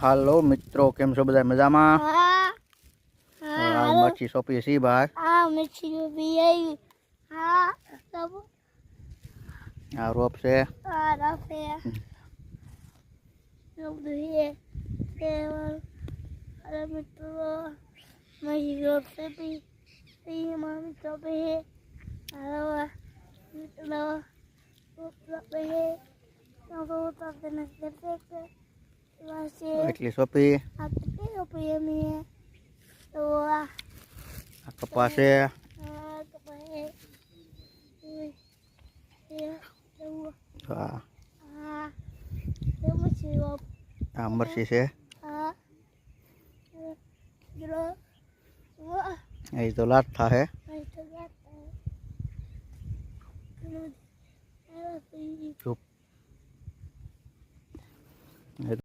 હાલો મિત્રો, કેમ છો બધા મજામાં? હા આ મરચી સોંપી છે બહાર. હા મચ્છી ઉભી આવી. હા સબ આ રોપ છે. આ રફે ઉભી છે. અરે મિત્રો મચ્છી રોપ છે બી મામી સોપે હાલો મિત્રો રોપ સોપે તો તો નસ્તે એટલી સોંપી. આ કેટલી રૂપિયા મેં તો આ કપાસ છે. હા, આ મરચી છે. એ તો લાટ થાહે. ચૂપ.